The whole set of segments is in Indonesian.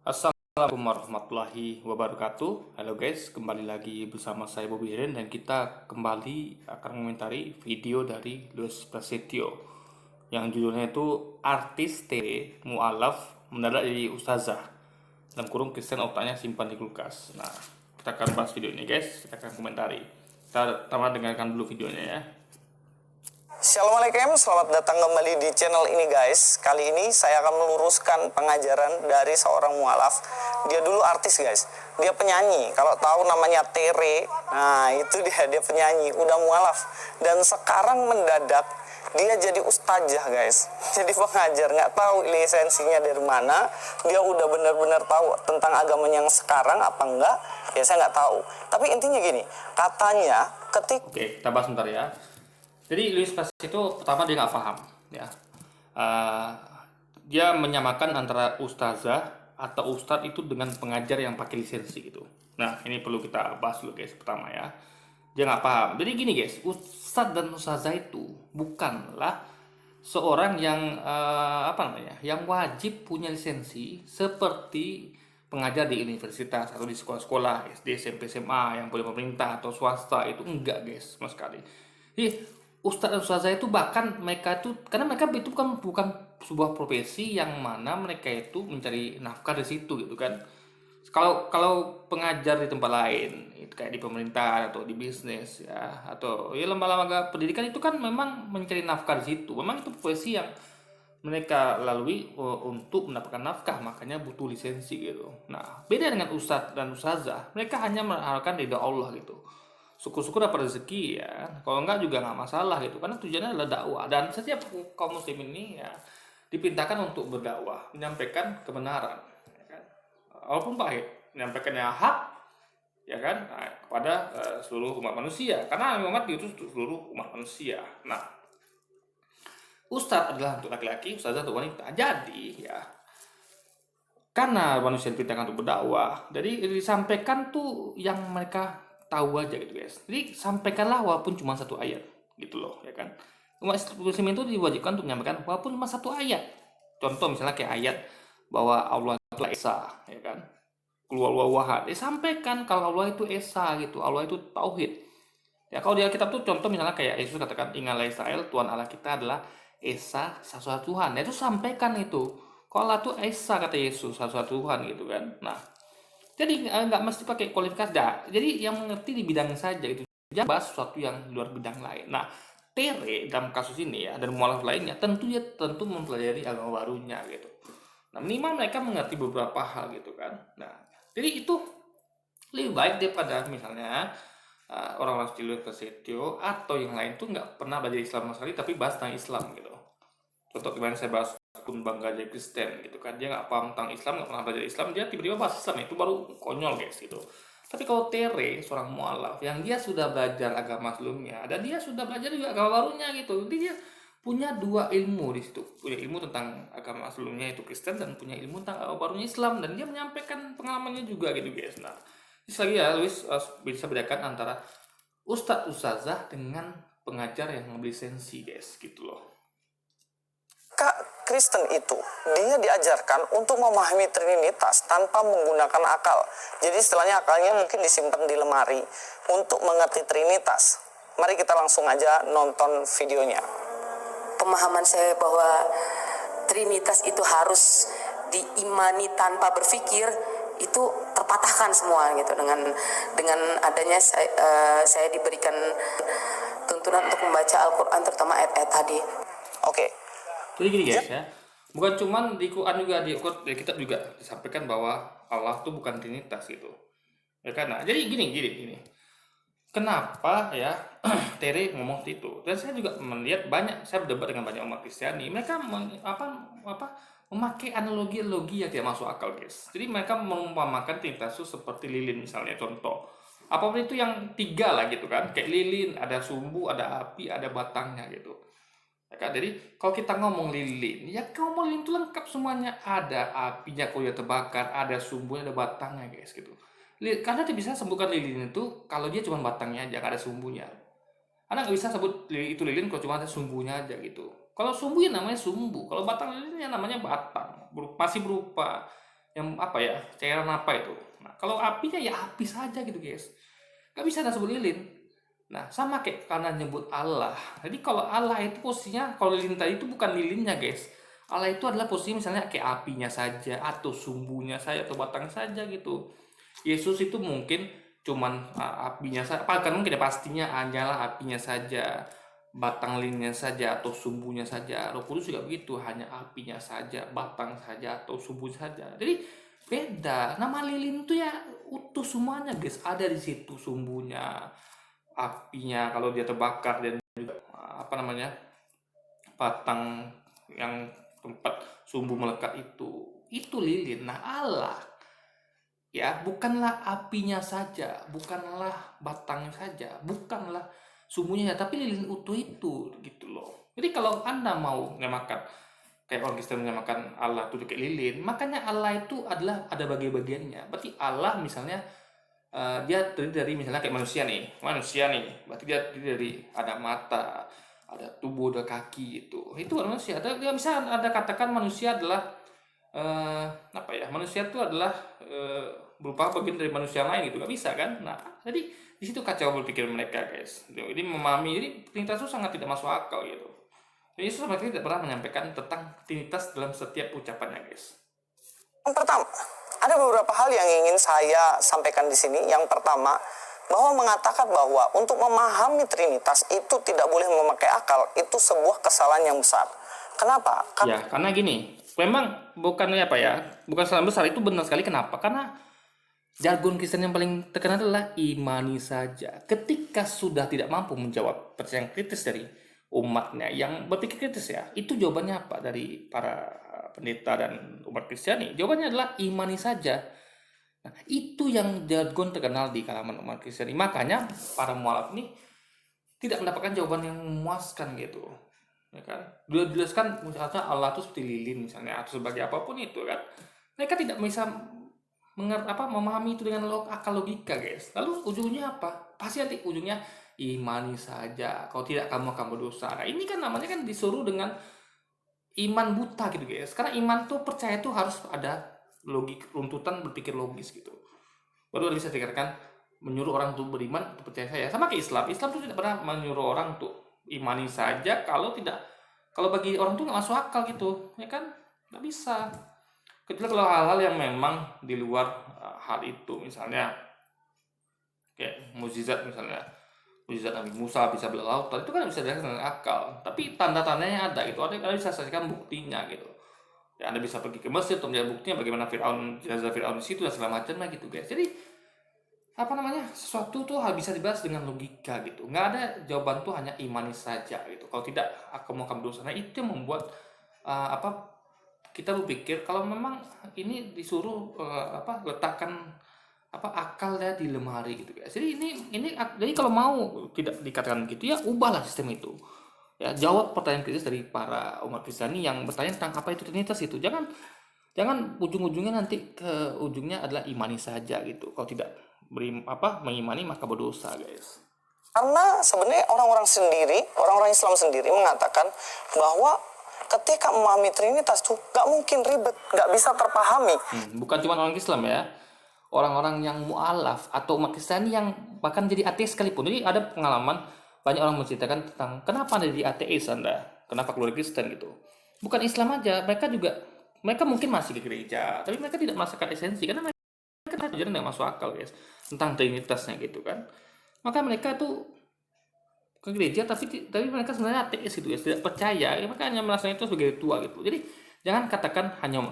Assalamualaikum warahmatullahi wabarakatuh. Halo guys, kembali lagi bersama saya Bobby Heren dan kita kembali akan mengomentari video dari Luis Prasetyo yang judulnya itu Artis TV Mualaf Mendadak Jadi Ustazah, dalam kurung Kristen otaknya simpan di kulkas. Nah, kita akan bahas video ini guys, kita akan komentari. Kita pertama dengarkan dulu videonya ya. Assalamualaikum, selamat datang kembali di channel ini guys. Kali ini saya akan meluruskan pengajaran dari seorang mualaf. Dia dulu artis guys, dia penyanyi. Kalau tahu namanya Tere, nah itu dia penyanyi, udah mualaf. Dan sekarang mendadak dia jadi ustazah guys. Jadi pengajar, nggak tahu lisensinya dari mana. Dia udah benar-benar tahu tentang agama yang sekarang apa enggak, ya saya nggak tahu. Tapi intinya gini, katanya Oke, kita bahas bentar ya. Jadi Luis Prasetyo itu pertama dia nggak paham ya. Uh, Dia menyamakan antara ustazah atau ustadz itu dengan pengajar yang pakai lisensi gitu. Nah, ini perlu kita bahas dulu guys pertama ya. Dia nggak paham. Jadi gini guys, ustadz dan ustazah itu bukanlah seorang yang yang wajib punya lisensi seperti pengajar di universitas atau di sekolah-sekolah SD, SMP, SMA yang boleh pemerintah atau swasta. Itu enggak guys, sama sekali. Jadi ustadz dan ustazah itu bahkan mereka itu, karena mereka itu bukan sebuah profesi yang mana mereka itu mencari nafkah di situ gitu kan. Kalau pengajar di tempat lain itu kayak di pemerintah atau di bisnis ya atau ya lembaga-lembaga pendidikan itu kan memang mencari nafkah di situ. Memang itu profesi yang mereka lalui untuk mendapatkan nafkah, makanya butuh lisensi gitu. Nah, beda dengan ustadz dan ustazah, mereka hanya mengharapkan ridha Allah gitu. Syukur-syukur dapat rezeki ya, kalau enggak juga nggak masalah gitu, karena tujuannya adalah dakwah. Dan setiap kaum muslim ini ya dipintakan untuk berdakwah, menyampaikan kebenaran ya kan? Walaupun pahit, menyampaikan yang hak ya kan, nah, kepada seluruh umat manusia, karena umat itu seluruh umat manusia. Nah, ustadz adalah untuk laki-laki, ustazah untuk wanita. Jadi ya, karena manusia dipintakan untuk berdakwah, jadi disampaikan tuh yang mereka tahu aja gitu guys. Jadi sampaikanlah walaupun cuma satu ayat gitu loh ya kan. Umat muslim itu diwajibkan untuk menyampaikan walaupun cuma satu ayat. Contoh misalnya kayak ayat bahwa Allah itu esa ya kan. Keluar wahad. Sampaikan kalau Allah itu esa gitu. Allah itu tauhid. Ya kalau di Alkitab tuh contoh misalnya kayak Yesus katakan ingatlah Israel, Tuhan Allah kita adalah esa satu-satunya Tuhan. Nah, itu sampaikan itu. Kalau Allah tuh esa kata Yesus satu-satunya Tuhan gitu kan. Nah, jadi nggak mesti pakai kualifikasi dah. Jadi yang mengerti di bidang saja itu. Jangan bahas sesuatu yang di luar bidang lain. Nah, Tere dalam kasus ini ya dan mualaf lainnya tentu mempelajari agama barunya gitu. Nah, minimal mereka mengerti beberapa hal gitu kan. Nah, jadi itu lebih baik daripada misalnya orang-orang seperti Luis Prasetyo atau yang lain tuh nggak pernah belajar Islam sama sekali tapi bahas tentang Islam gitu. Contoh kemarin saya bahas akun Bang Gajah Kristen gitu kan, dia nggak paham tentang Islam, nggak pernah belajar Islam, dia tiba-tiba bahas Islam, itu baru konyol guys gitu. Tapi kalau Tere seorang mualaf yang dia sudah belajar agama sebelumnya dan dia sudah belajar juga agama barunya gitu, jadi dia punya dua ilmu di situ, punya ilmu tentang agama sebelumnya itu Kristen dan punya ilmu tentang agama barunya Islam, dan dia menyampaikan pengalamannya juga gitu guys. Nah, lagi ya Luis bisa bedakan antara ustadz ustazah dengan pengajar yang berlisensi guys gitu loh. Kak Kristen itu dia diajarkan untuk memahami Trinitas tanpa menggunakan akal. Jadi istilahnya akalnya mungkin disimpan di lemari untuk mengerti Trinitas. Mari kita langsung aja nonton videonya. Pemahaman saya bahwa Trinitas itu harus diimani tanpa berpikir itu terpatahkan semua gitu dengan adanya saya diberikan tuntunan untuk membaca Al-Quran terutama ayat-ayat tadi. Oke. Jadi gini guys ya, bukan cuman di Quran juga, di kitab juga disampaikan bahwa Allah tuh bukan trinitas gitu. Ya kan? Nah, jadi gini. Kenapa ya Tere ngomong seperti itu? Dan saya juga melihat banyak, saya berdebat dengan banyak umat Kristiani, mereka memakai analogi-analogi yang tidak masuk akal guys. Jadi mereka mengumpamakan trinitas itu seperti lilin misalnya, contoh. Apapun itu yang tiga lah gitu kan, kayak lilin, ada sumbu, ada api, ada batangnya gitu. Ya kan? Jadi kalau kita ngomong lilin, ya ngomong lilin itu lengkap semuanya. Ada apinya kalau dia terbakar, ada sumbunya, ada batangnya guys gitu. Karena dia bisa sebutkan lilin itu kalau dia cuma batangnya aja, nggak ada sumbunya. Karena nggak bisa sebut itu lilin kalau cuma ada sumbunya aja gitu. Kalau sumbunya namanya sumbu, kalau batang lilinnya namanya batang. Masih berupa yang apa ya, cairan apa itu. Nah, kalau apinya ya api saja gitu guys, nggak bisa disebut lilin. Nah, sama kayak karena nyebut Allah. Jadi kalau Allah itu posisinya, kalau lilin tadi itu bukan lilinnya guys. Allah itu adalah posisinya misalnya kayak apinya saja, atau sumbunya saja, atau batang saja gitu. Yesus itu mungkin cuman apinya saja, kan mungkin ya pastinya hanyalah apinya saja, batang lilinnya saja, atau sumbunya saja. Roh Kudus juga begitu, hanya apinya saja, batang saja, atau sumbu saja. Jadi beda. Nama lilin itu ya utuh semuanya guys, ada di situ sumbunya, apinya kalau dia terbakar, dan juga apa namanya, batang yang tempat sumbu melekat itu lilin. Nah, Allah ya bukanlah apinya saja, bukanlah batangnya saja, bukanlah sumbunya, tapi lilin utuh itu gitu loh. Jadi kalau Anda mau menyamakan kayak orang Kristen menyamakan Allah itu kayak lilin, makanya Allah itu adalah ada bagian-bagiannya. Berarti Allah misalnya dia terdiri dari misalnya kayak manusia nih, berarti dia terdiri dari ada mata, ada tubuh, ada kaki, itu manusia. Ada dia bisa ada katakan manusia adalah apa ya, manusia itu adalah berupa bagian dari manusia lain gitu, nggak bisa kan. Nah, jadi di situ kacau berpikir mereka guys. Jadi memahami, jadi Trinitas itu sangat tidak masuk akal gitu. Jadi Yesus sama sekali tidak pernah menyampaikan tentang Trinitas dalam setiap ucapannya guys. Yang pertama, ada beberapa hal yang ingin saya sampaikan di sini. Yang pertama, bahwa mengatakan bahwa untuk memahami Trinitas itu tidak boleh memakai akal, itu sebuah kesalahan yang besar. Kenapa? Ya, karena gini, memang bukannya apa ya, bukan kesalahan besar, itu benar sekali. Kenapa? Karena jargon Kristen yang paling terkenal adalah imani saja. Ketika sudah tidak mampu menjawab pertanyaan kritis dari umatnya yang berpikir kritis ya, itu jawabannya apa dari para pendeta dan umat Kristiani? Jawabannya adalah imani saja. Nah, itu yang jargon terkenal di kalangan umat Kristiani. Makanya para mualaf ini tidak mendapatkan jawaban yang memuaskan gitu. Ya kan? Dia jelaskan misalnya Allah itu seperti lilin misalnya, atau sebagai apapun itu kan. Mereka tidak bisa memahami itu dengan akal logika guys. Lalu ujungnya apa? Pasti nanti ujungnya imani saja, kalau tidak kamu akan berdosa. Nah, ini kan namanya kan disuruh dengan iman buta gitu guys. Karena iman tuh percaya tuh harus ada logik, runtutan berpikir logis gitu. Baru bisa dikatakan menyuruh orang untuk beriman, untuk percaya saya. Sama kayak Islam. Islam tuh tidak pernah menyuruh orang untuk imani saja kalau bagi orang tuh nggak masuk akal gitu, ya kan? Nggak bisa. Kecuali kalau hal-hal yang memang di luar hal itu, misalnya kayak mukjizat misalnya. Mukjizat Nabi Musa bisa belah lautan, itu kan bisa dijelaskan dengan akal, tapi tanda-tandanya ada gitu, Anda bisa saksikan buktinya gitu ya. Anda bisa pergi ke Mesir untuk melihat buktinya bagaimana jenazah Firaun di situ dan segala macamnya gitu guys. Jadi apa namanya, sesuatu tuh bisa dibahas dengan logika gitu, nggak ada jawaban tuh hanya imani saja gitu, kalau tidak kamu akan berdosa. Nah, itu yang membuat kita berpikir kalau memang ini disuruh letakkan akal ya di lemari gitu guys. Jadi jadi kalau mau tidak dikatakan gitu ya, ubahlah sistem itu. Ya, jawab pertanyaan kritis dari para umat Kristiani yang bertanya tentang apa itu Trinitas itu. Jangan ujung-ujungnya nanti ke ujungnya adalah imani saja gitu. Kalau tidak mengimani maka berdosa guys. Karena sebenarnya orang-orang Islam sendiri mengatakan bahwa ketika memahami Trinitas tuh gak mungkin ribet, gak bisa terpahami. Bukan cuma orang Islam ya, orang-orang yang mualaf atau umat Kristiani yang bahkan jadi ateis sekalipun. Jadi ada pengalaman, banyak orang menceritakan tentang kenapa Anda jadi ateis, kenapa keluar Kristen gitu. Bukan Islam aja, mereka mungkin masih ke gereja, tapi mereka tidak merasakan esensi karena mereka ajaran tidak masuk akal guys tentang Trinitasnya gitu kan. Maka mereka tuh ke gereja tapi mereka sebenarnya ateis gitu ya, tidak percaya. Mereka hanya merasakan itu sebagai ritual gitu. Jadi jangan katakan hanya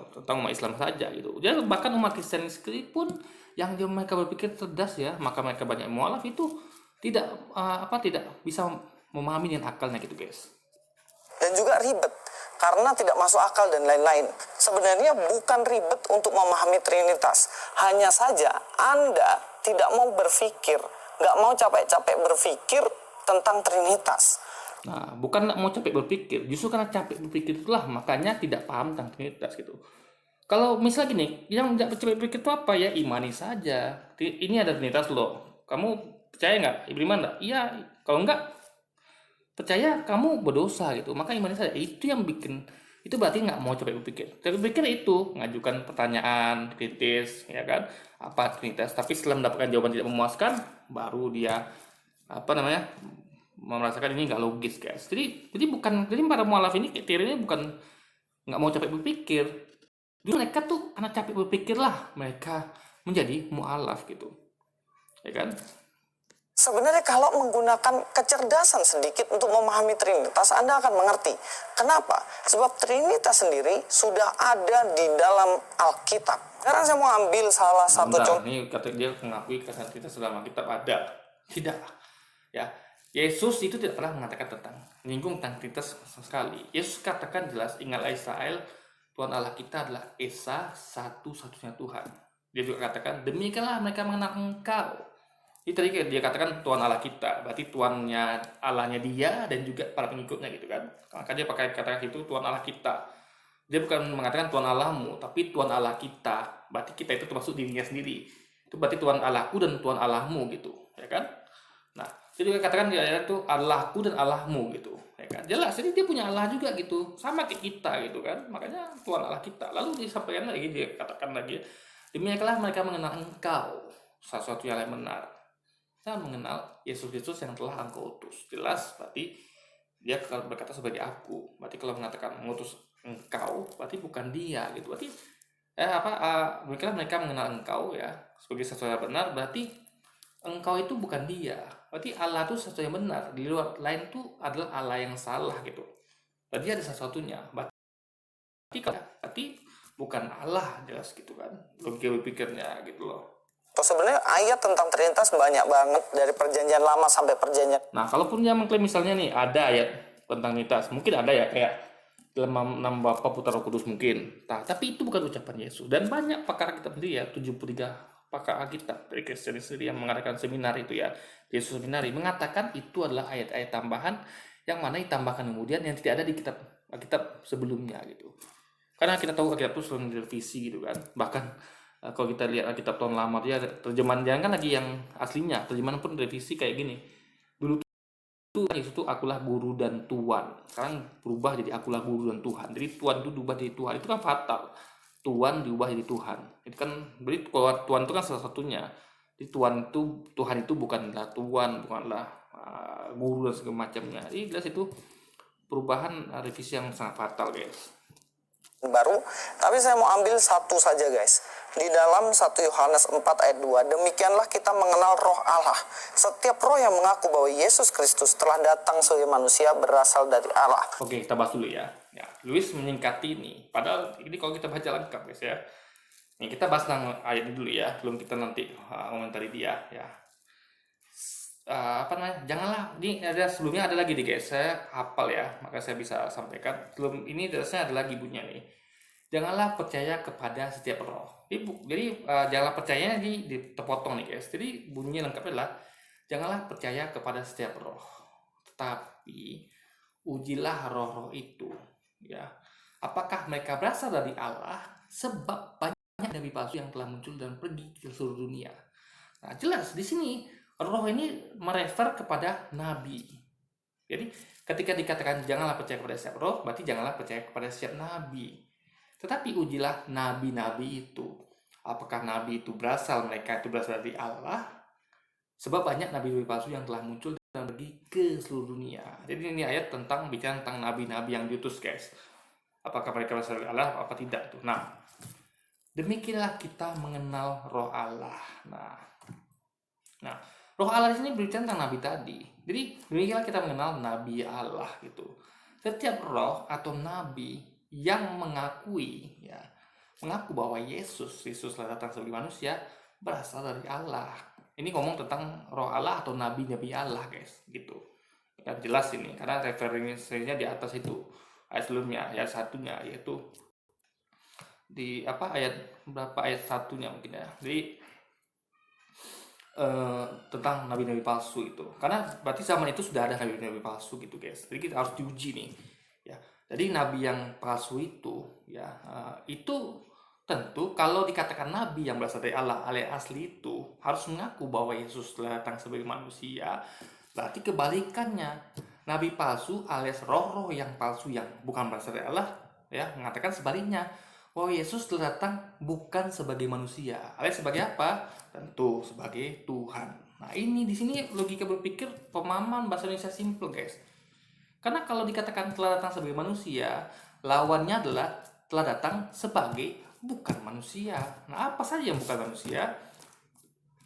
tentang umat Islam saja gitu. Jadi bahkan umat Kristen sekalipun yang mereka berpikir cerdas ya, maka mereka banyak mualaf itu tidak bisa memahami dengan akalnya gitu guys. Dan juga ribet karena tidak masuk akal dan lain-lain. Sebenarnya bukan ribet untuk memahami Trinitas, hanya saja Anda tidak mau berpikir, nggak mau capek-capek berpikir tentang Trinitas. Nah, bukan nggak mau capek berpikir, justru karena capek berpikir itulah makanya tidak paham tentang Trinitas gitu. Kalau misalnya gini, yang tidak capek berpikir itu apa ya, imani saja. Ini ada Trinitas loh. Kamu percaya nggak? Beriman nggak? Iya. Kalau nggak percaya, kamu berdosa gitu. Maka imani saja. Itu yang bikin itu berarti nggak mau coba berpikir. Coba berpikir itu ngajukan pertanyaan kritis, ya kan? Apa Trinitas? Tapi setelah mendapatkan jawaban tidak memuaskan, baru dia merasakan ini nggak logis, guys. Jadi para mualaf ini teorinya bukan nggak mau capek berpikir. Dulu mereka tuh karena capek berpikir lah mereka menjadi mualaf gitu, ya kan? Sebenarnya kalau menggunakan kecerdasan sedikit untuk memahami Trinitas, Anda akan mengerti. Kenapa? Sebab Trinitas sendiri sudah ada di dalam Alkitab. Sekarang saya mau ambil salah satu contoh. Ini kata dia mengakui kesan Trinitas dalam Alkitab ada. Tidak. Ya. Yesus itu tidak pernah mengatakan tentang menyinggung tentang Trinitas sama sekali. Yesus katakan jelas, ingatlah Israel, Tuhan Allah kita adalah Esa, satu-satunya Tuhan. Dia juga katakan, demikianlah mereka mengenal Engkau. Jadi tadi dia katakan Tuhan Allah kita, berarti Tuhannya Allahnya dia dan juga para pengikutnya gitu kan. Maka dia pakai kata itu Tuhan Allah kita. Dia bukan mengatakan Tuhan Allahmu, tapi Tuhan Allah kita. Berarti kita itu termasuk dirinya sendiri. Itu berarti Tuhan Allahku dan Tuhan Allahmu gitu, ya kan? Nah, dia juga katakan di ayat itu Allahku dan Allahmu gitu, ya kan? Jelas, jadi dia punya Allah juga gitu, sama kayak kita gitu kan. Makanya Tuhan Allah kita. Lalu disampaikan lagi, dia katakan lagi, demikianlah mereka mengenal Engkau, satu-satunya yang benar. Kita mengenal Yesus yang telah Engkau utus. Jelas, berarti dia berkata sebagai aku. Berarti kalau mengatakan mengutus Engkau, berarti bukan dia gitu. Berarti mereka mengenal Engkau ya sebagai sesuatu yang benar. Berarti Engkau itu bukan dia. Berarti Allah itu sesuatu yang benar. Di luar lain itu adalah Allah yang salah gitu. Berarti ada sesuatunya. Berarti bukan Allah, jelas gitu kan. Logika berpikirnya gitu loh. Sebenarnya ayat tentang Trinitas banyak banget dari perjanjian lama sampai perjanjian. Nah, kalaupun dia mengklaim misalnya nih ada ayat tentang Trinitas, mungkin ada ya kayak dalam nama Bapa Putra Roh Kudus mungkin. Nah, tapi itu bukan ucapan Yesus. Dan banyak pakar kitab sendiri ya, 73 pakar Alkitab dari Kristen sendiri yang mengadakan seminar itu ya, Yesus Seminari mengatakan itu adalah ayat-ayat tambahan yang mana ditambahkan kemudian yang tidak ada di kitab Alkitab sebelumnya gitu. Karena kita tahu Alkitab itu sering direvisi gitu kan. Bahkan kalau kita lihat Alkitab tahun lama dia terjemahan jangan kan lagi yang aslinya, terjemahan pun revisi kayak gini. Dulu tuh Yesus itu akulah guru dan Tuhan. Sekarang berubah jadi akulah guru dan Tuhan. Jadi Tuhan itu berubah jadi Tuhan. Itu kan fatal. Tuhan diubah jadi Tuhan. Itu kan berarti Tuhan itu kan salah satunya. Jadi Tuhan itu bukanlah Tuhan, bukanlah guru dan segala macamnya. Jadi jelas itu perubahan revisi yang sangat fatal, guys. Baru, tapi saya mau ambil satu saja guys. Di dalam 1 Yohanes 4 ayat 2, demikianlah kita mengenal roh Allah. Setiap roh yang mengaku bahwa Yesus Kristus telah datang sebagai manusia berasal dari Allah. Oke, kita bahas dulu ya. Louis menyingkati ini. Padahal ini kalau kita baca lengkap guys ya. Nih kita bahas tentang ayat ini dulu ya. Belum kita nanti komentari dia ya. Janganlah, ini ada sebelumnya ada lagi nih guys, saya hafal ya, maka saya bisa sampaikan. Sebelum ini dasarnya ada lagi bunyinya nih. Janganlah percaya kepada setiap roh. Jadi janganlah percaya terpotong nih guys. Jadi bunyi lengkapnya adalah janganlah percaya kepada setiap roh, tetapi ujilah roh-roh itu ya. Apakah mereka berasal dari Allah? Sebab banyak nabi palsu yang telah muncul dan pergi ke seluruh dunia. Nah, jelas di sini roh ini merefer kepada nabi. Jadi ketika dikatakan janganlah percaya kepada setiap roh, berarti janganlah percaya kepada setiap nabi. Tetapi ujilah nabi-nabi itu. Apakah nabi itu mereka itu berasal dari Allah? Sebab banyak nabi-nabi palsu yang telah muncul dan pergi ke seluruh dunia. Jadi ini ayat bicara tentang nabi-nabi yang diutus guys. Apakah mereka berasal dari Allah apa tidak tuh. Nah, demikianlah kita mengenal roh Allah. Nah, roh Allah di sini berbicara tentang nabi tadi. Jadi demikianlah kita mengenal nabi Allah gitu. Setiap roh atau nabi yang mengaku bahwa Yesus telah datang sebagai manusia berasal dari Allah. Ini ngomong tentang roh Allah atau nabi-nabi Allah guys gitu. Ya, jelas ini karena referensinya di atas itu ayat sebelumnya, ayat satunya yaitu di ayat satunya mungkin ya. Jadi tentang nabi-nabi palsu itu. Karena berarti zaman itu sudah ada nabi-nabi palsu gitu guys. Jadi kita harus diuji nih. Ya. Jadi nabi yang palsu itu ya itu tentu kalau dikatakan nabi yang berasal dari Allah alias asli itu harus mengaku bahwa Yesus telah datang sebagai manusia. Berarti kebalikannya. Nabi palsu alias roh-roh yang palsu yang bukan berasal dari Allah ya mengatakan sebaliknya, bahwa Yesus telah datang bukan sebagai manusia, alias sebagai apa? Tentu sebagai Tuhan. Nah, ini di sini logika berpikir pemahaman bahasa Indonesia simple, guys. Karena kalau dikatakan telah datang sebagai manusia, lawannya adalah telah datang sebagai bukan manusia. Nah, apa saja yang bukan manusia?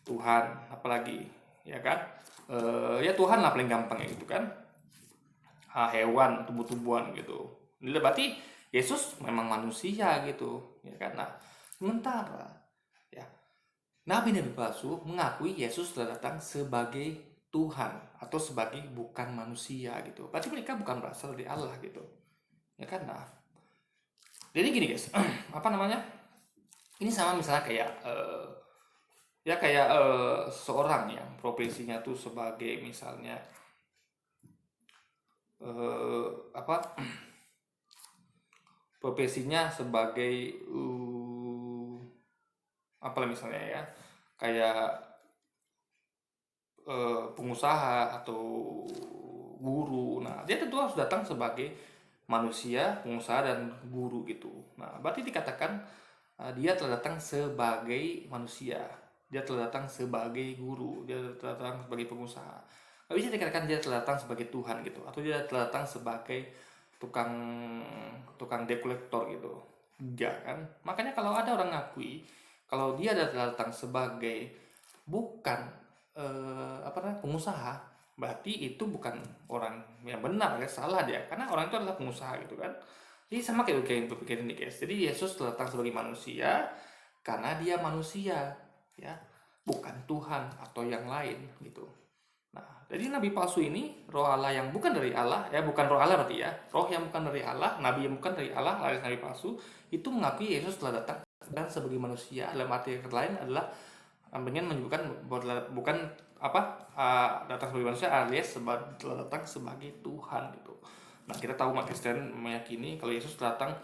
Tuhan, apalagi, ya kan? Ya Tuhan lah paling gampang gitu kan. Hewan, tumbuh-tumbuhan gitu. Berarti Yesus memang manusia gitu, ya kan? Nah, sementara ya nabi-nabi palsu mengakui Yesus telah datang sebagai Tuhan atau sebagai bukan manusia gitu. Berarti mereka bukan berasal dari Allah gitu, ya kan? Nah, jadi gini guys, apa namanya? Ini sama misalnya kayak ya kayak seorang yang profesinya tuh sebagai misalnya apa? Profesinya sebagai apa misalnya ya, kayak pengusaha atau guru. Nah, dia tentu harus datang sebagai manusia, pengusaha dan guru gitu. Nah, berarti dikatakan dia telah datang sebagai manusia, dia telah datang sebagai guru, dia telah datang sebagai pengusaha. Nggak bisa dikatakan dia telah datang sebagai Tuhan gitu, atau dia telah datang sebagai tukang debt collector gitu. Enggak kan? Makanya kalau ada orang ngakui kalau dia telah datang sebagai bukan apa namanya, pengusaha, berarti itu bukan orang yang benar, ya salah dia, karena orang itu adalah pengusaha gitu kan. Jadi sama kayak berpikir ini guys. Jadi Yesus datang sebagai manusia karena dia manusia, ya, bukan Tuhan atau yang lain gitu. Nah, jadi nabi palsu ini roh Allah yang bukan dari Allah, ya bukan roh Allah berarti ya, roh yang bukan dari Allah, nabi yang bukan dari Allah, alias nabi palsu, itu mengakui Yesus telah datang dan sebagai manusia. Dalam arti lain adalah ingin menunjukkan bukan apa datang sebagai manusia, alias telah datang sebagai Tuhan gitu. Nah, kita tahu umat Kristen meyakini kalau Yesus datang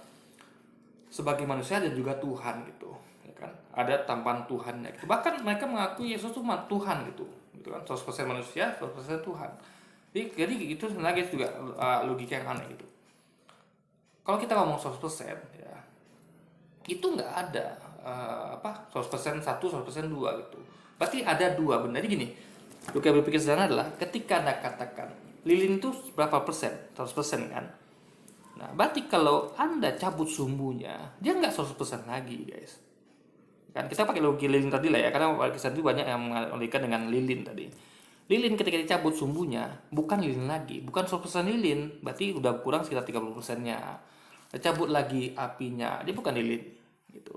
sebagai manusia dan juga Tuhan gitu, ya kan? Ada tampan Tuhannya gitu. Bahkan mereka mengakui Yesus itu Tuhan gitu kan, 100% manusia, 100% Tuhan. Jadi itu sebenarnya juga logika yang aneh gitu. Kalau kita ngomong 100% ya, itu nggak ada 100% satu, 100% dua gitu. Berarti ada dua benar. Jadi gini, logika berpikir sederhana adalah ketika Anda katakan lilin itu berapa persen? 100% kan? Nah, berarti kalau Anda cabut sumbunya, dia nggak 100% lagi, guys. Kan kita pakai logika lilin tadi lah ya, karena kisah itu banyak yang mengalihkan dengan lilin tadi. Lilin ketika dicabut sumbunya, bukan lilin lagi, bukan 100% lilin, berarti udah kurang sekitar 30%-nya. Cabut lagi apinya, dia bukan lilin gitu.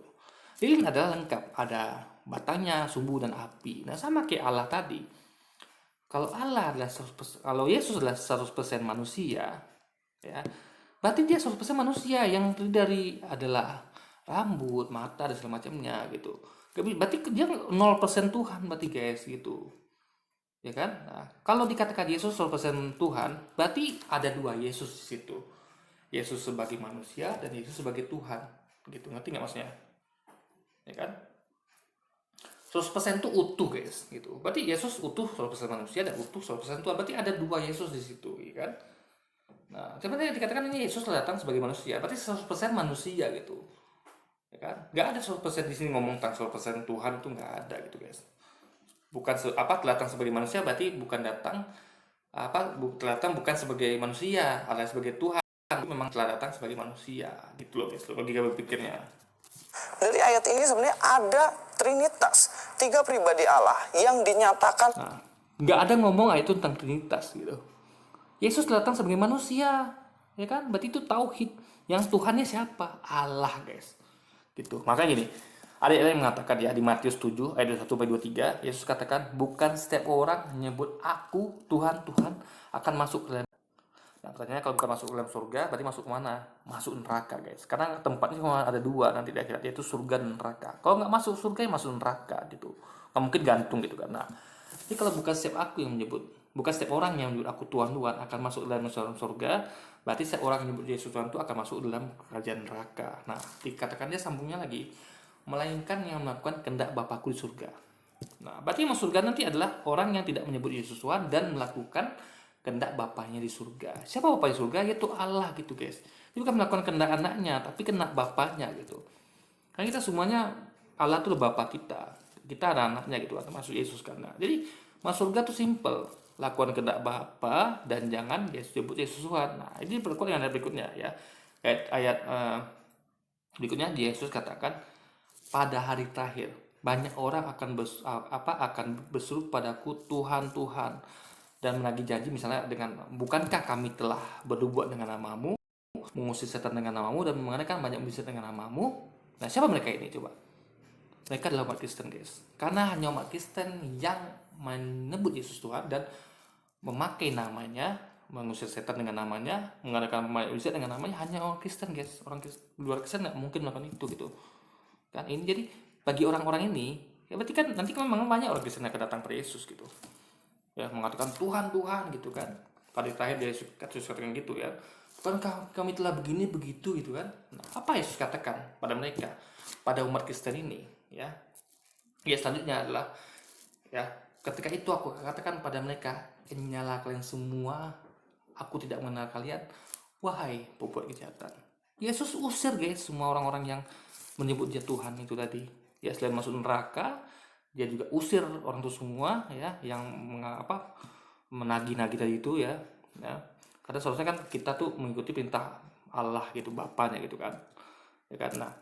Lilin adalah lengkap, ada batangnya, sumbu dan api. Nah, sama kayak Allah tadi. Kalau Allah adalah 100%, kalau Yesus adalah 100% manusia, ya, berarti dia 100% manusia yang terdiri dari adalah rambut, mata dan segala macamnya gitu. Berarti dia 0% Tuhan berarti guys gitu. Ya kan? Nah, kalau dikatakan Yesus 100% Tuhan, berarti ada dua Yesus di situ. Yesus sebagai manusia dan Yesus sebagai Tuhan. Gitu. Ngerti nggak maksudnya? Ya kan? 100% itu utuh guys gitu. Berarti Yesus utuh 100% manusia dan utuh 100% Tuhan. Berarti ada dua Yesus di situ, ya kan? Nah, sebenarnya dikatakan ini Yesus datang sebagai manusia, berarti 100% manusia gitu. Ya kan? Nggak ada 100% di sini ngomong tentang 100% Tuhan, itu nggak ada gitu guys. Bukan datang sebagai manusia berarti bukan datang datang bukan sebagai manusia, alias sebagai Tuhan, memang telah datang sebagai manusia gitu loh guys, logika berpikirnya. Dari ayat ini sebenarnya ada Trinitas, 3 pribadi Allah yang dinyatakan. Nah, nggak ada ngomong itu tentang Trinitas gitu. Yesus datang sebagai manusia, ya kan? Berarti itu tauhid. Yang Tuhannya siapa? Allah, guys. Gitu. Makanya gini, ada yang mengatakan ya di Matius 7 ayat 21-23, Yesus katakan, "Bukan setiap orang menyebut aku Tuhan, Tuhan akan masuk ke dalam." Nah, pertanyaannya kalau bukan masuk ke dalam surga, berarti masuk ke mana? Masuk neraka, guys. Karena tempatnya cuma ada dua nanti di akhirat, yaitu surga dan neraka. Kalau nggak masuk surga, ya masuk neraka gitu. Nggak mungkin gantung gitu kan. Nah, jadi kalau bukan setiap aku yang menyebut, bukan setiap orang yang menyebut aku Tuhan Tuhan akan masuk dalam surga, berarti setiap orang yang menyebut Yesus Tuhan itu akan masuk dalam kerajaan neraka. Nah, dikatakan dia sambungnya lagi, melainkan yang melakukan kehendak Bapakku di surga. Nah, berarti yang masuk surga nanti adalah orang yang tidak menyebut Yesus Tuhan dan melakukan kehendak Bapaknya di surga. Siapa Bapa di surga? Yaitu Allah gitu guys. Dia bukan melakukan kehendak anaknya, tapi kehendak bapaknya gitu. Karena kita semuanya, Allah itu Bapa kita. Kita ada anaknya gitu, termasuk Yesus kan. Nah, jadi masuk surga tuh simple. Lakukan kehendak Bapa dan jangan disebut Yesus Tuhan. Nah, ini berikut dengan ayat berikutnya ya. Ayat berikutnya Yesus katakan, pada hari terakhir banyak orang akan berseru padaku, Tuhan, Tuhan, dan menagih janji misalnya dengan, bukankah kami telah berbuat dengan namamu, mengusir setan dengan namamu, dan mengadakan banyak mujizat dengan namamu. Nah, siapa mereka ini coba? Mereka adalah umat Kristen, guys. Karena hanya umat Kristen yang menyebut Yesus Tuhan dan memakai namanya, mengusir setan dengan namanya, mengadakan banyak mujizat dengan namanya, hanya orang Kristen, guys. Orang luar Kristen nggak mungkin melakukan itu gitu. Kan ini jadi bagi orang-orang ini, ya berarti kan nanti memang banyak orang Kristen yang akan datang pada Yesus gitu. Ya, mengatakan Tuhan, Tuhan gitu kan. Pada terakhir Yesus katakan gitu ya. Bukankah kami telah begini begitu gitu kan? Nah, apa Yesus katakan pada mereka, pada umat Kristen ini, ya? Ya, selanjutnya adalah ya, ketika itu aku katakan pada mereka, nyala kalian semua, aku tidak mengenal kalian, wahai pembuat kejahatan. Yesus usir, guys, semua orang-orang yang menyebut dia Tuhan itu tadi. Ya, selain masuk neraka, dia juga usir orang itu semua ya, yang menagih-nagih tadi itu ya. Karena seharusnya kan kita tuh mengikuti perintah Allah gitu, Bapaknya gitu kan. Ya kan. Nah,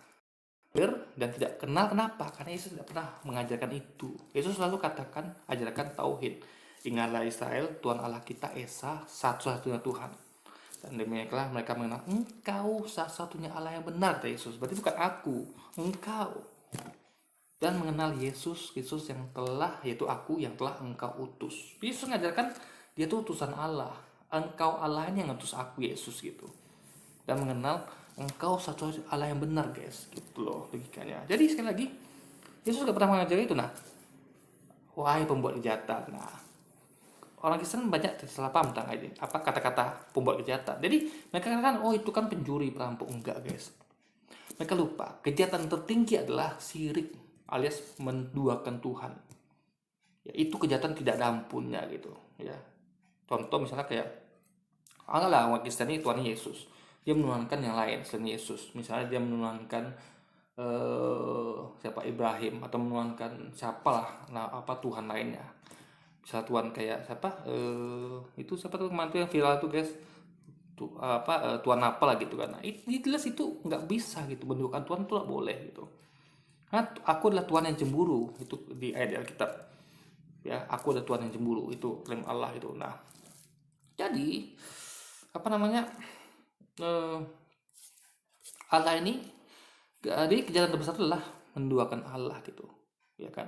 dan tidak kenal, kenapa? Karena Yesus tidak pernah mengajarkan itu. Yesus selalu katakan, ajarkan tauhid. Ingatlah Israel, Tuhan Allah kita Esa, satu-satunya Tuhan. Dan demikianlah mereka mengenal, engkau satu-satunya Allah yang benar, kata Yesus. Berarti bukan aku, engkau. Dan mengenal Yesus yang telah, yaitu aku yang telah engkau utus. Yesus mengajarkan dia itu utusan Allah. Engkau Allah ini yang ngutus aku, Yesus gitu. Dan mengenal engkau satu Allah yang benar, guys, gitu loh logikanya. Jadi sekali lagi Yesus gak pernah mengajari itu. Nah, wahai pembuat kejahatan. Nah, orang Kristen banyak salah paham tentang ini, apa kata-kata pembuat kejahatan. Jadi mereka katakan, oh itu kan pencuri, perampok. Enggak, guys. Mereka lupa kejahatan tertinggi adalah syirik alias menduakan Tuhan. Ya, itu kejahatan tidak ada ampunnya gitu ya. Contoh misalnya kayak anggaplah umat Kristen ini Tuhan Yesus, dia menuhankan yang lain selain Yesus. Misalnya dia menuhankan siapa, Ibrahim, atau menuhankan siapalah, nah apa Tuhan lainnya. Misalnya Tuhan kayak siapa, itu siapa tuh mantu yang viral tuh, guys, Tuhan apa lah gitu kan. Nah, itu jelas itu nggak bisa gitu, menduakan Tuhan itu nggak boleh gitu. Karena aku adalah Tuhan yang cemburu, itu di ayat Alkitab ya, aku adalah Tuhan yang cemburu, itu klaim Allah itu. Nah, jadi apa namanya, Allah ini, jadi kejahatan terbesar adalah menduakan Allah gitu ya kan.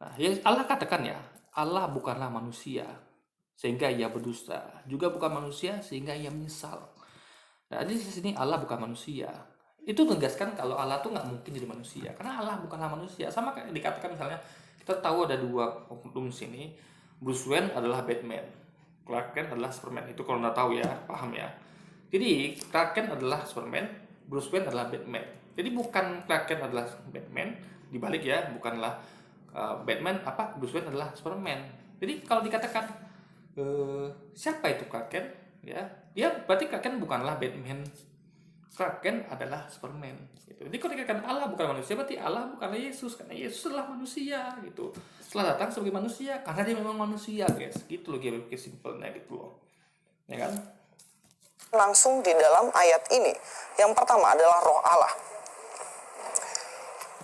Nah, ya Allah katakan ya, Allah bukanlah manusia sehingga ia berdusta, juga bukan manusia sehingga ia menyesal. Nah, di sini Allah bukan manusia. Itu tegaskan kalau Allah tuh nggak mungkin jadi manusia, karena Allah bukanlah manusia. Sama kayak dikatakan misalnya, kita tahu ada dua oknum sini, Bruce Wayne adalah Batman, Clark Kent adalah Superman. Itu kalau nggak tahu ya, paham ya. Jadi Clark Kent adalah Superman, Bruce Wayne adalah Batman. Jadi bukan Clark Kent adalah Batman, dibalik ya, bukanlah Batman, Bruce Wayne adalah Superman. Jadi kalau dikatakan siapa itu Clark Kent, ya berarti Clark Kent bukanlah Batman, Clark Kent adalah Superman gitu. Jadi kalau dikatakan Allah bukan manusia, berarti Allah bukanlah Yesus, karena Yesus adalah manusia gitu. Setelah datang sebagai manusia karena dia memang manusia, guys. Gitu loh, kayak simpelnya gitu loh. Ya kan? Langsung di dalam ayat ini. Yang pertama adalah Roh Allah.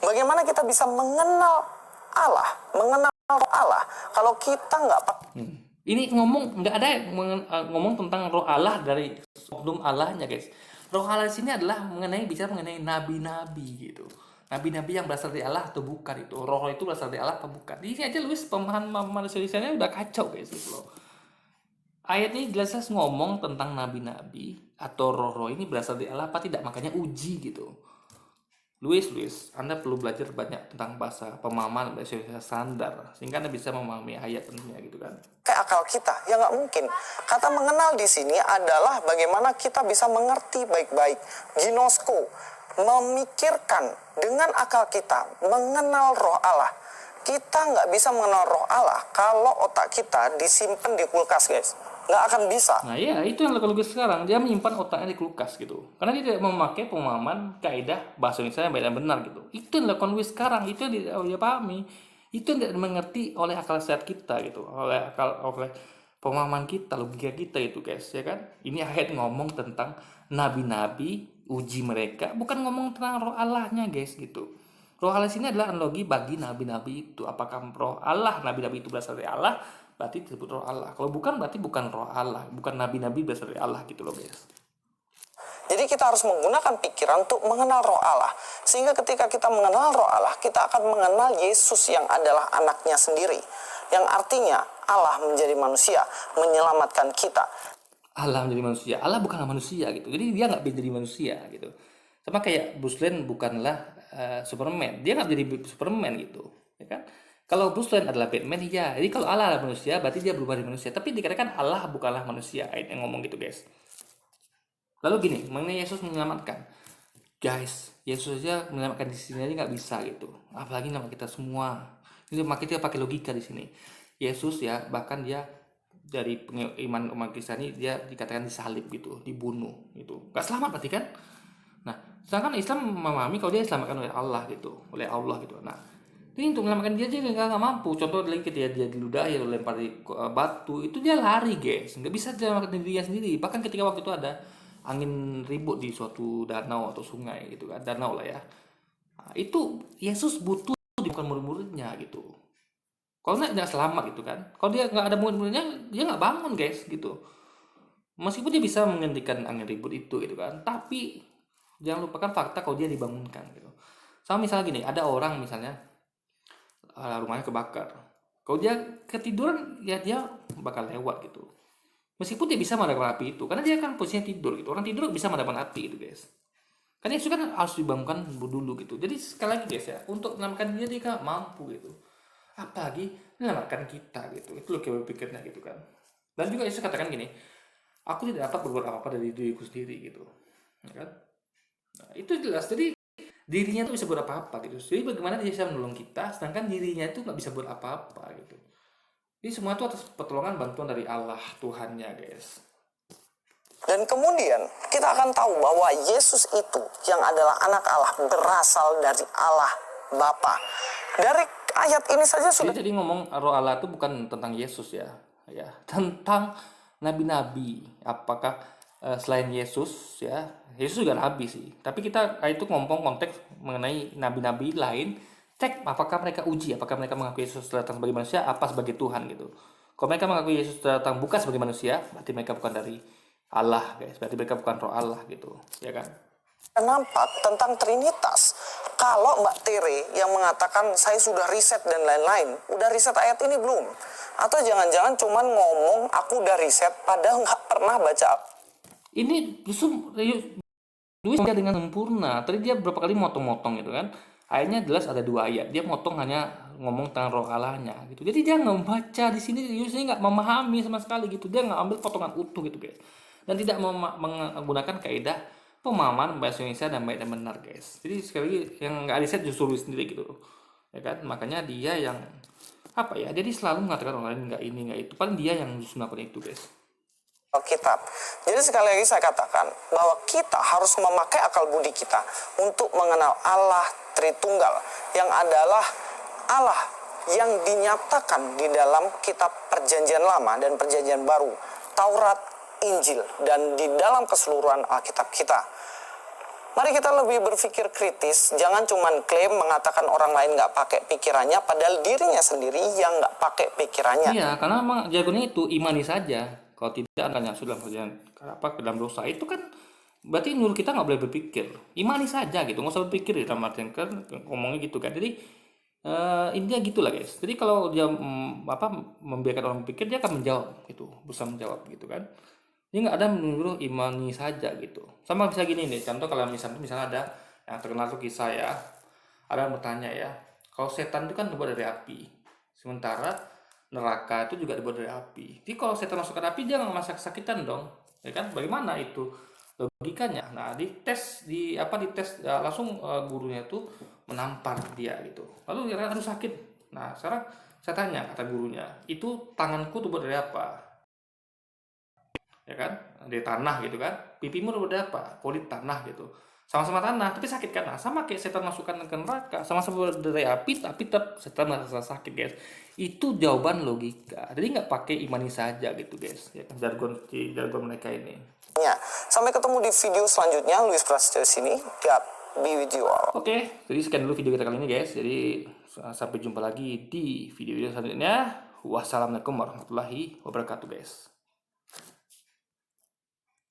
Bagaimana kita bisa mengenal Allah, mengenal Roh Allah kalau kita nggak Ini ngomong nggak ada ngomong tentang Roh Allah dari oknum Allahnya, guys. Roh Allah di sini adalah bicara mengenai nabi-nabi gitu. Nabi-nabi yang berasal dari Allah atau bukan itu. Roh itu berasal dari Allah atau bukan. Di sini aja Luis pemahaman manusia udah kacau, guys gitu loh. Ayat ini jelas ngomong tentang nabi-nabi atau roh-roh ini berasal dari Allah apa tidak, makanya uji gitu. Luis, Anda perlu belajar banyak tentang bahasa pemahaman bahasa standar sehingga Anda bisa memahami ayat tentunya gitu kan. Kayak akal kita, ya nggak mungkin. Kata mengenal di sini adalah bagaimana kita bisa mengerti baik-baik. Ginosko, memikirkan dengan akal kita, mengenal Roh Allah. Kita nggak bisa mengenal Roh Allah kalau otak kita disimpan di kulkas, guys. Nggak akan bisa. Nah ya itu yang logis sekarang, dia menyimpan otaknya di kulkas gitu, karena dia tidak memakai pemahaman kaidah bahasa Indonesia yang baik dan benar gitu. Itu yang dilakukan Luis sekarang, itu yang dia pahami, itu yang tidak dimengerti oleh akal sehat kita gitu, oleh pemahaman kita, logika kita itu guys, ya kan. Ini ayat ngomong tentang nabi-nabi, uji mereka, bukan ngomong tentang roh Allahnya guys gitu. Roh Allah sini adalah analogi bagi nabi-nabi itu. Apakah roh Allah, nabi-nabi itu berasal dari Allah, berarti disebut roh Allah. Kalau bukan, berarti bukan roh Allah, bukan nabi-nabi berasal dari Allah gitu loh guys. Jadi kita harus menggunakan pikiran untuk mengenal roh Allah. Sehingga ketika kita mengenal roh Allah, kita akan mengenal Yesus yang adalah anaknya sendiri. Yang artinya Allah menjadi manusia, menyelamatkan kita. Allah menjadi manusia, Allah bukanlah manusia gitu, jadi dia nggak menjadi manusia gitu. Sama kayak Bruce Wayne bukanlah Superman, dia nggak jadi Superman gitu, ya kan. Kalau Bruce Wayne adalah Batman, ya. Jadi kalau Allah adalah manusia, berarti dia berubah dari manusia. Tapi dikatakan Allah bukanlah manusia, ayat yang ngomong gitu guys. Lalu gini, mengenai Yesus menyelamatkan, guys, Yesus aja menyelamatkan di sini aja nggak bisa gitu, apalagi nama kita semua. Ini kita pakai logika di sini. Yesus ya, bahkan dia dari iman umat Kristiani dia dikatakan disalib gitu, dibunuh gitu, nggak selamat berarti kan. Nah, sedangkan Islam memahami kalau dia diselamatkan oleh Allah gitu, oleh Allah gitu. Nah, ini untuk menyelamatkan dia aja nggak mampu. Contoh lagi ketika dia diludahi atau lempar di batu, itu dia lari guys, nggak bisa dia menyelamatkan dirinya sendiri. Bahkan ketika waktu itu ada angin ribut di suatu danau atau sungai gitu kan, danau lah ya. Nah, itu Yesus butuh bukan murid-muridnya gitu. Kalau nggak selamat gitu kan. Kalau dia nggak ada murid-muridnya, dia nggak bangun guys gitu. Meskipun dia bisa menghentikan angin ribut itu gitu kan, tapi jangan lupakan fakta kalau dia dibangunkan gitu. Sama misalnya gini, ada orang misalnya rumahnya kebakar. Kalau dia ketiduran, ya dia bakal lewat gitu. Meskipun dia bisa memadamkan api itu, karena dia kan posisinya tidur gitu. Orang tidur bisa memadamkan api gitu guys. Karena itu kan harus dibangunkan dulu gitu. Jadi sekali lagi guys ya, untuk menyelamatkan dia kan mampu gitu. Apalagi menyelamatkan kita gitu. Itu loh kayak berpikirnya gitu kan. Dan juga Yesus katakan gini, aku tidak dapat berbuat apa-apa dari diriku sendiri gitu, ya kan. Nah, itu jelas. Jadi dirinya tuh bisa buat apa-apa gitu. Jadi bagaimana dia bisa menolong kita, sedangkan dirinya itu nggak bisa buat apa-apa gitu. Jadi semua itu atas pertolongan bantuan dari Allah Tuhannya guys. Dan kemudian kita akan tahu bahwa Yesus itu yang adalah anak Allah berasal dari Allah Bapa. Dari ayat ini saja sudah. Jadi ngomong roh Allah itu bukan tentang Yesus ya, tentang nabi-nabi. Apakah selain Yesus ya, Yesus juga nabi sih. Tapi kita itu ngomong konteks mengenai nabi-nabi lain. Cek apakah mereka uji, apakah mereka mengakui Yesus datang sebagai manusia, apa sebagai Tuhan gitu. Kalau mereka mengakui Yesus datang bukan sebagai manusia, berarti mereka bukan dari Allah guys. Berarti mereka bukan roh Allah gitu, ya kan? Nampak tentang Trinitas. Kalau Mbak Tere yang mengatakan saya sudah riset dan lain-lain, udah riset ayat ini belum? Atau jangan-jangan cuman ngomong aku udah riset padahal nggak pernah baca. Ini justru Luis dengan sempurna. Tadi dia berapa kali motong-motong gitu kan. Ayatnya jelas ada 2 ayat. Dia motong hanya ngomong tentang roh Allahnya gitu. Jadi dia nggak membaca di sini. Luis ini nggak memahami sama sekali gitu. Dia nggak ambil potongan utuh gitu guys. Dan tidak menggunakan kaidah pemahaman bahasa Indonesia dan baik dan benar guys. Jadi sekali lagi yang nggak riset justru Luis sendiri gitu, ya kan. Makanya dia yang apa ya? Jadi selalu mengatakan orang lain nggak ini nggak itu. Paling dia yang justru melakukan itu guys. Alkitab. Jadi sekali lagi saya katakan bahwa kita harus memakai akal budi kita untuk mengenal Allah Tritunggal yang adalah Allah yang dinyatakan di dalam kitab Perjanjian Lama dan Perjanjian Baru, Taurat, Injil, dan di dalam keseluruhan Alkitab kita. Mari kita lebih berpikir kritis, jangan cuma klaim mengatakan orang lain nggak pakai pikirannya, padahal dirinya sendiri yang nggak pakai pikirannya. Iya, karena memang jargonnya itu imani saja. Kalau tidak akan sudah ke dalam dosa itu kan berarti menurut kita nggak boleh berpikir, imani saja gitu, nggak usah berpikir ya, dalam artian kan ngomongnya gitu kan. Jadi intinya gitulah guys. Jadi kalau dia membiarkan orang berpikir, dia akan menjawab gitu, berusaha menjawab gitu kan. Ini nggak ada menyuruh imani saja gitu. Sama bisa gini nih, contoh kalau misalnya ada yang terkenal tuh kisah ya, ada yang bertanya ya, kalau setan itu kan terbuat dari api, sementara neraka itu juga dibuat dari api. Jadi kalau setan masuk ke api, dia nggak merasa kesakitan dong, ya kan? Bagaimana itu logikanya? Nah, dites langsung gurunya tuh menampar dia gitu. Lalu dia harus sakit. Nah, sekarang saya tanya kata gurunya, itu tanganku terbuat dari apa? ya kan, dari tanah gitu kan. Pipimu udah apa? Kulit tanah gitu. Sama-sama tanah, tapi sakit kan? Nah, sama kayak setan masukkan ke neraka, sama-sama dari api, tapi tetap setan merasa sakit, guys. Itu jawaban logika. Jadi nggak pakai imani saja gitu, guys. Ya kan, jargon mereka ini. Ya, sampai ketemu di video selanjutnya. Luis Prasetyo sini. God be with you all. Oke, jadi sekian dulu video kita kali ini, guys. Jadi sampai jumpa lagi di video-video selanjutnya. Wassalamualaikum warahmatullahi wabarakatuh, guys.